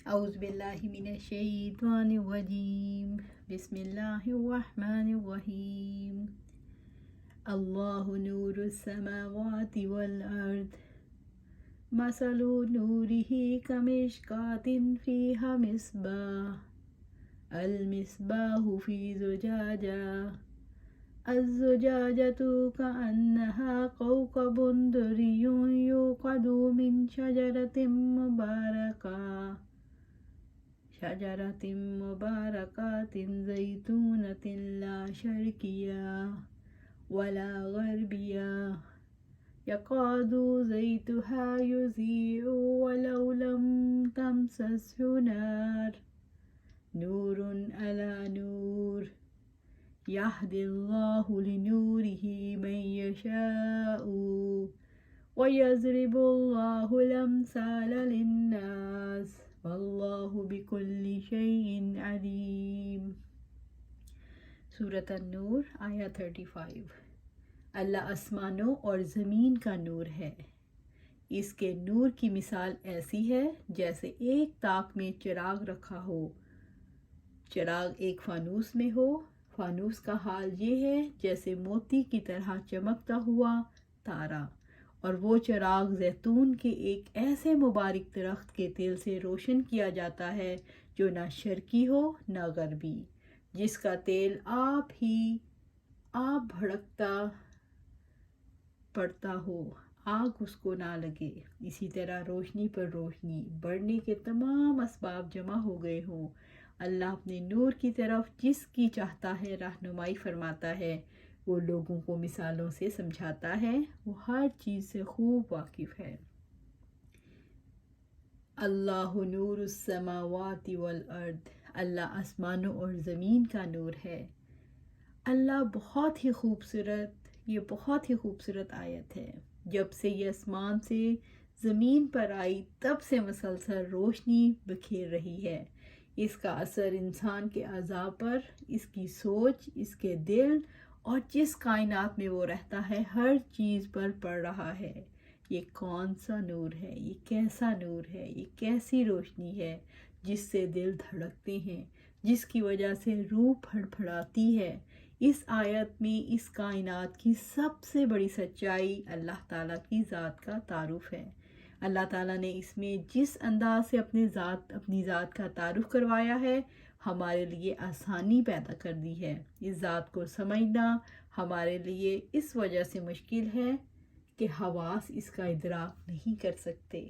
اعوذ باللہ من الشیطان الرجیم بسم اللہ الرحمن الرحیم اللہ نور السماوات والارض مثل نورہ کمشکاۃ فیہا مصباح المصباح فی زجاجہ الزجاجۃ کأنہا کوکب دری یوقد من شجرة مباركة زيتونة لا شرقية ولا غربية يكاد زيتها يضيء ولو لم تمسسه نار نور على نور يهدي الله لنوره من يشاء ويضرب الله الأمثال للناس واللہ بکل شیء علیم۔ سورۃ النور آیہ 35۔ اللہ آسمانوں اور زمین کا نور ہے۔ اس کے نور کی مثال ایسی ہے جیسے ایک طاق میں چراغ رکھا ہو، چراغ ایک فانوس میں ہو۔ فانوس کا حال یہ ہے جیسے موتی کی طرح چمکتا ہوا تارا، اور وہ چراغ زیتون کے ایک ایسے مبارک درخت کے تیل سے روشن کیا جاتا ہے جو نہ شرقی ہو نہ غربی، جس کا تیل آپ بھڑکتا پڑتا ہو، آگ اس کو نہ لگے۔ اسی طرح روشنی پر روشنی بڑھنے کے تمام اسباب جمع ہو گئے ہوں۔ اللہ اپنے نور کی طرف جس کی چاہتا ہے رہنمائی فرماتا ہے، وہ لوگوں کو مثالوں سے سمجھاتا ہے، وہ ہر چیز سے خوب واقف ہے۔ اللہ نور السماوات والارض، اللہ آسمانوں اور زمین کا نور ہے۔ اللہ بہت ہی خوبصورت آیت ہے۔ جب سے یہ آسمان سے زمین پر آئی تب سے مسلسل روشنی بکھیر رہی ہے۔ اس کا اثر انسان کے اعضاء پر، اس کی سوچ، اس کے دل اور جس کائنات میں وہ رہتا ہے ہر چیز پر پڑ رہا ہے۔ یہ کون سا نور ہے، یہ کیسا نور ہے، یہ کیسی روشنی ہے جس سے دل دھڑکتے ہیں، جس کی وجہ سے روح پھڑپھڑاتی ہے۔ اس آیت میں اس کائنات کی سب سے بڑی سچائی اللہ تعالیٰ کی ذات کا تعارف ہے۔ اللہ تعالیٰ نے اس میں جس انداز سے اپنی ذات کا تعارف کروایا ہے، ہمارے لیے آسانی پیدا کر دی ہے۔ اس ذات کو سمجھنا ہمارے لیے اس وجہ سے مشکل ہے کہ حواس اس کا ادراک نہیں کر سکتے۔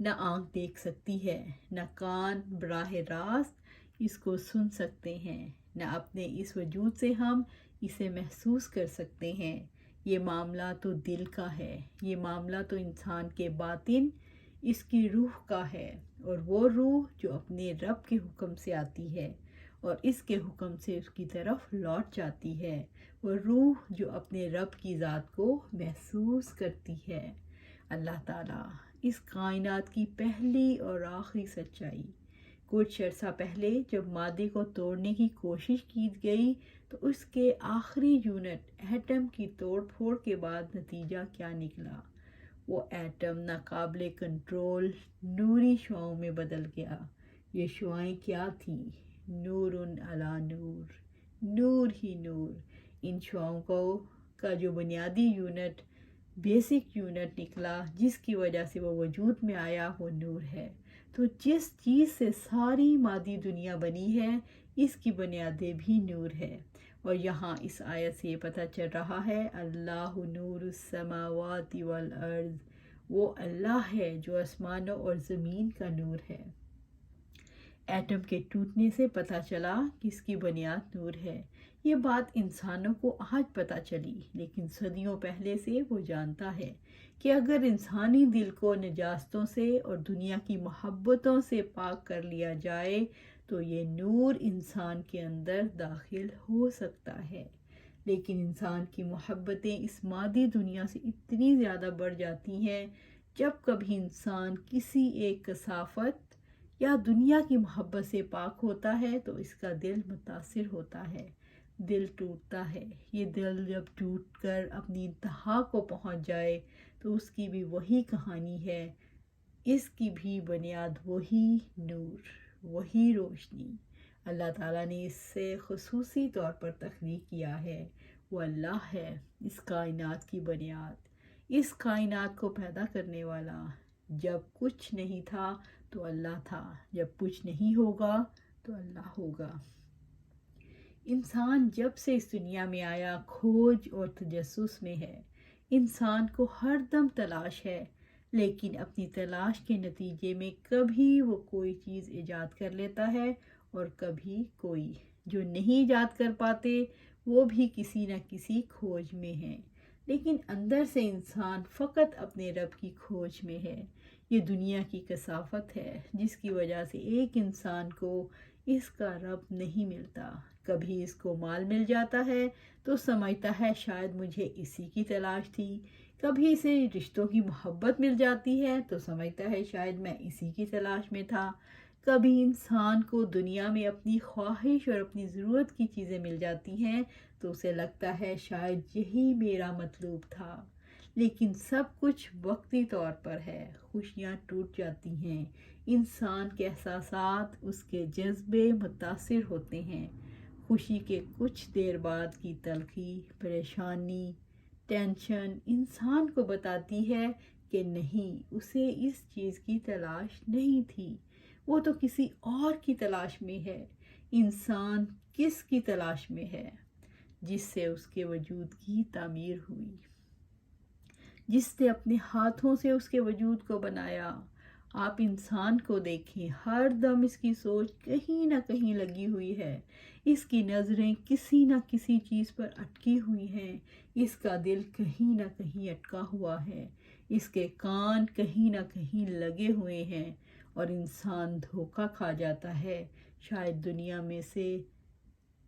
نہ آنکھ دیکھ سکتی ہے، نہ کان براہ راست اس کو سن سکتے ہیں، نہ اپنے اس وجود سے ہم اسے محسوس کر سکتے ہیں۔ یہ معاملہ تو دل کا ہے، یہ معاملہ تو انسان کے باطن، اس کی روح کا ہے، اور وہ روح جو اپنے رب کے حکم سے آتی ہے اور اس کے حکم سے اس کی طرف لوٹ جاتی ہے، وہ روح جو اپنے رب کی ذات کو محسوس کرتی ہے۔ اللہ تعالیٰ اس کائنات کی پہلی اور آخری سچائی۔ کچھ عرصہ پہلے جب مادے کو توڑنے کی کوشش کی گئی تو اس کے آخری یونٹ ایٹم کی توڑ پھوڑ کے بعد نتیجہ کیا نکلا؟ وہ ایٹم ناقابل کنٹرول نوری شعاؤں میں بدل گیا۔ یہ شعائیں کیا تھیں؟ نور علی نور، نور ہی نور۔ ان شعاؤں کا جو بنیادی یونٹ، بیسک یونٹ نکلا، جس کی وجہ سے وہ وجود میں آیا، وہ نور ہے۔ تو جس چیز سے ساری مادی دنیا بنی ہے، اس کی بنیادیں بھی نور ہے۔ اور یہاں اس آیت سے یہ پتہ چل رہا ہے، اللہ نور السماوات والارض، وہ اللہ ہے جو آسمانوں اور زمین کا نور ہے۔ ایٹم کے ٹوٹنے سے پتہ چلا کہ اس کی بنیاد نور ہے۔ یہ بات انسانوں کو آج پتہ چلی، لیکن صدیوں پہلے سے وہ جانتا ہے کہ اگر انسانی دل کو نجاستوں سے اور دنیا کی محبتوں سے پاک کر لیا جائے تو یہ نور انسان کے اندر داخل ہو سکتا ہے۔ لیکن انسان کی محبتیں اس مادی دنیا سے اتنی زیادہ بڑھ جاتی ہیں، جب کبھی انسان کسی ایک کثافت یا دنیا کی محبت سے پاک ہوتا ہے تو اس کا دل متاثر ہوتا ہے، دل ٹوٹتا ہے۔ یہ دل جب ٹوٹ کر اپنی انتہا کو پہنچ جائے تو اس کی بھی وہی کہانی ہے، اس کی بھی بنیاد وہی نور، وہی روشنی۔ اللہ تعالیٰ نے اس سے خصوصی طور پر تخلیق کیا ہے۔ وہ اللہ ہے، اس کائنات کی بنیاد، اس کائنات کو پیدا کرنے والا۔ جب کچھ نہیں تھا تو اللہ تھا، جب کچھ نہیں ہوگا تو اللہ ہوگا۔ انسان جب سے اس دنیا میں آیا کھوج اور تجسس میں ہے۔ انسان کو ہر دم تلاش ہے، لیکن اپنی تلاش کے نتیجے میں کبھی وہ کوئی چیز ایجاد کر لیتا ہے اور کبھی کوئی۔ جو نہیں ایجاد کر پاتے وہ بھی کسی نہ کسی کھوج میں ہیں، لیکن اندر سے انسان فقط اپنے رب کی کھوج میں ہے۔ یہ دنیا کی کثافت ہے جس کی وجہ سے ایک انسان کو اس کا رب نہیں ملتا۔ کبھی اس کو مال مل جاتا ہے تو سمجھتا ہے شاید مجھے اسی کی تلاش تھی، کبھی اسے رشتوں کی محبت مل جاتی ہے تو سمجھتا ہے شاید میں اسی کی تلاش میں تھا، کبھی انسان کو دنیا میں اپنی خواہش اور اپنی ضرورت کی چیزیں مل جاتی ہیں تو اسے لگتا ہے شاید یہی میرا مطلوب تھا، لیکن سب کچھ وقتی طور پر ہے۔ خوشیاں ٹوٹ جاتی ہیں، انسان کے احساسات، اس کے جذبے متاثر ہوتے ہیں۔ خوشی کے کچھ دیر بعد کی تلخی، پریشانی، ٹینشن انسان کو بتاتی ہے کہ نہیں، اسے اس چیز کی تلاش نہیں تھی، وہ تو کسی اور کی تلاش میں ہے۔ انسان کس کی تلاش میں ہے؟ جس سے اس کے وجود کی تعمیر ہوئی، جس نے اپنے ہاتھوں سے اس کے وجود کو بنایا۔ آپ انسان کو دیکھیں، ہر دم اس کی سوچ کہیں نہ کہیں لگی ہوئی ہے، اس کی نظریں کسی نہ کسی چیز پر اٹکی ہوئی ہیں، اس کا دل کہیں نہ کہیں اٹکا ہوا ہے، اس کے کان کہیں نہ کہیں لگے ہوئے ہیں، اور انسان دھوکہ کھا جاتا ہے۔ شاید دنیا میں سے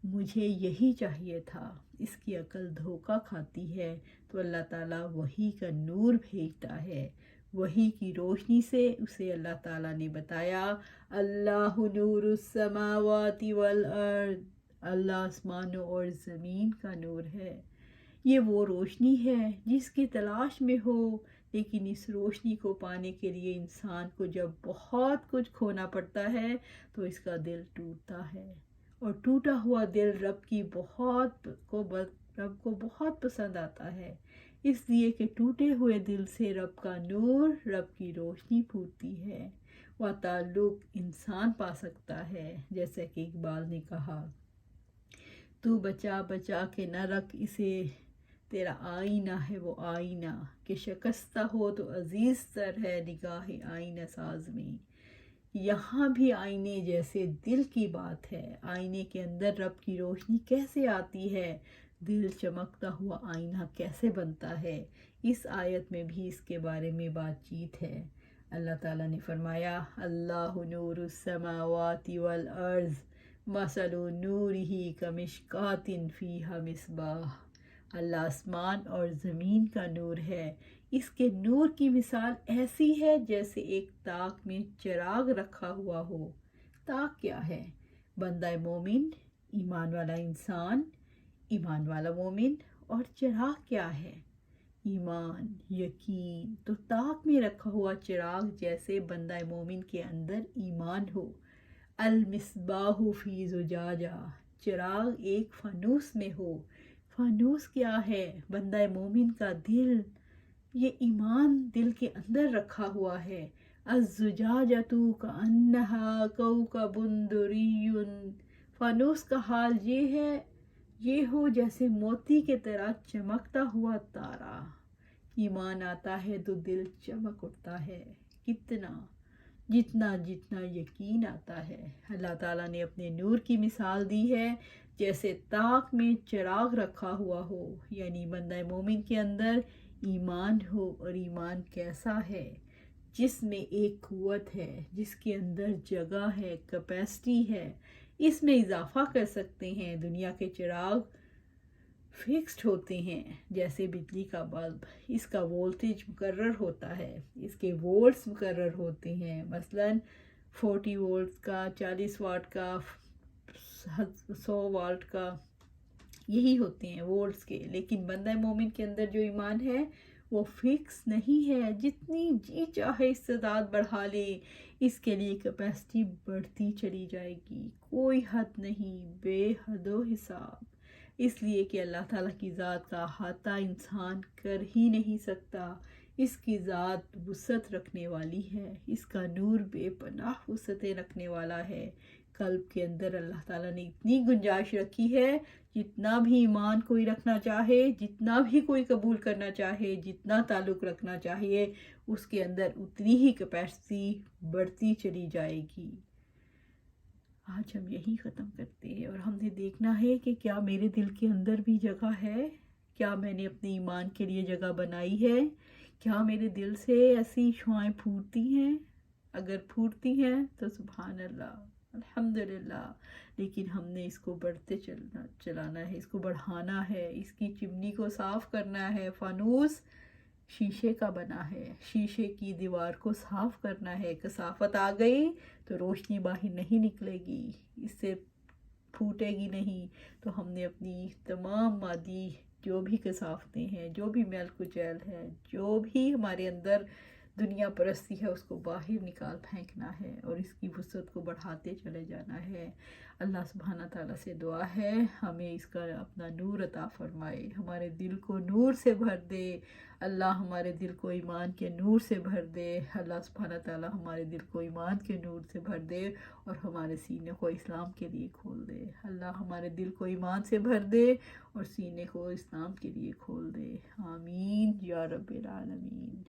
مجھے یہی چاہیے تھا، اس کی عقل دھوکہ کھاتی ہے تو اللہ تعالیٰ وحی کا نور بھیجتا ہے۔ وحی کی روشنی سے اسے اللہ تعالیٰ نے بتایا، اللہ نور السماوات والارض، اللہ آسمانوں اور زمین کا نور ہے۔ یہ وہ روشنی ہے جس کی تلاش میں ہو، لیکن اس روشنی کو پانے کے لیے انسان کو جب بہت کچھ کھونا پڑتا ہے تو اس کا دل ٹوٹتا ہے، اور ٹوٹا ہوا دل رب کو بہت پسند آتا ہے، اس لیے کہ ٹوٹے ہوئے دل سے رب کا نور، رب کی روشنی پھوٹتی ہے، وہ تعلق انسان پا سکتا ہے۔ جیسا کہ اقبال نے کہا، تو بچا بچا کے نہ رکھ اسے، تیرا آئینہ ہے وہ آئینہ، کہ شکستہ ہو تو عزیز تر ہے نگاہ آئینہ ساز میں۔ یہاں بھی آئینے جیسے دل کی بات ہے، آئینے کے اندر رب کی روشنی کیسے آتی ہے، دل چمکتا ہوا آئینہ کیسے بنتا ہے، اس آیت میں بھی اس کے بارے میں بات چیت ہے۔ اللہ تعالیٰ نے فرمایا، اللہ نور السماوات والارض مثل نورہ کمشکات فیہا مصباح۔ اللہ آسمان اور زمین کا نور ہے، اس کے نور کی مثال ایسی ہے جیسے ایک طاق میں چراغ رکھا ہوا ہو۔ طاق کیا ہے؟ بندہ مومن، ایمان والا انسان، ایمان والا مومن، اور چراغ کیا ہے؟ ایمان، یقین۔ تو طاق میں رکھا ہوا چراغ جیسے بندہ مومن کے اندر ایمان ہو۔ المصباح فی زجاجہ، چراغ ایک فانوس میں ہو۔ فانوس کیا ہے؟ بندہ مومن کا دل، یہ ایمان دل کے اندر رکھا ہوا ہے۔ الزجاجۃ کأنہا کوکب دری، فانوس کا حال یہ ہو جیسے موتی کے طرح چمکتا ہوا تارا۔ ایمان آتا ہے تو دل چمک اٹھتا ہے، جتنا یقین آتا ہے۔ اللہ تعالیٰ نے اپنے نور کی مثال دی ہے جیسے طاق میں چراغ رکھا ہوا ہو، یعنی بندہ مومن کے اندر ایمان ہو، اور ایمان کیسا ہے؟ جس میں ایک قوت ہے، جس کے اندر جگہ ہے، کیپیسٹی ہے، اس میں اضافہ کر سکتے ہیں۔ دنیا کے چراغ فکسڈ ہوتے ہیں جیسے بجلی کا بلب، اس کا وولٹیج مقرر ہوتا ہے، اس کے وولٹس مقرر ہوتے ہیں، مثلاً 40 وولٹ کا، 40 واٹ کا، 100 واٹ کا، یہی ہوتے ہیں وولٹس کے۔ لیکن بندہ مومن کے اندر جو ایمان ہے وہ فکس نہیں ہے، جتنی جی چاہے استعداد بڑھا لے، اس کے لیے کیپیسٹی بڑھتی چلی جائے گی، کوئی حد نہیں، بے حد و حساب۔ اس لیے کہ اللہ تعالیٰ کی ذات کا احاطہ انسان کر ہی نہیں سکتا۔ اس کی ذات وسعت رکھنے والی ہے، اس کا نور بے پناہ وسعتیں رکھنے والا ہے۔ قلب کے اندر اللہ تعالیٰ نے اتنی گنجائش رکھی ہے، جتنا بھی ایمان کوئی رکھنا چاہے، جتنا بھی کوئی قبول کرنا چاہے، جتنا تعلق رکھنا چاہیے، اس کے اندر اتنی ہی کیپیسٹی بڑھتی چلی جائے گی۔ آج ہم یہی ختم کرتے ہیں، اور ہم نے دیکھنا ہے کہ کیا میرے دل کے اندر بھی جگہ ہے، کیا میں نے اپنے ایمان کے لیے جگہ بنائی ہے، کیا میرے دل سے ایسی شعائیں پھوٹتی ہیں؟ اگر پھوٹتی ہیں تو سبحان اللہ، الحمدللہ، لیکن ہم نے اس کو بڑھتے چلانا ہے، اس کو بڑھانا ہے، اس کی چمنی کو صاف کرنا ہے۔ فانوس شیشے کا بنا ہے، شیشے کی دیوار کو صاف کرنا ہے، کثافت آ گئی تو روشنی باہر نہیں نکلے گی، اس سے پھوٹے گی نہیں۔ تو ہم نے اپنی تمام مادی جو بھی کثافتیں ہیں، جو بھی میل کچیل ہے، جو بھی ہمارے اندر دنیا پرستی ہے، اس کو باہر نکال پھینکنا ہے، اور اس کی وسعت کو بڑھاتے چلے جانا ہے۔ اللہ سبحانہ تعالیٰ سے دعا ہے ہمیں اس کا اپنا نور عطا فرمائے، ہمارے دل کو نور سے بھر دے، اللہ ہمارے دل کو ایمان کے نور سے بھر دے، اللہ سبحانہ تعالیٰ ہمارے دل کو ایمان کے نور سے بھر دے، اور ہمارے سینے کو اسلام کے لیے کھول دے۔ اللہ ہمارے دل کو ایمان سے بھر دے اور سینے کو اسلام کے لیے کھول دے۔ آمین یا رب العالمین۔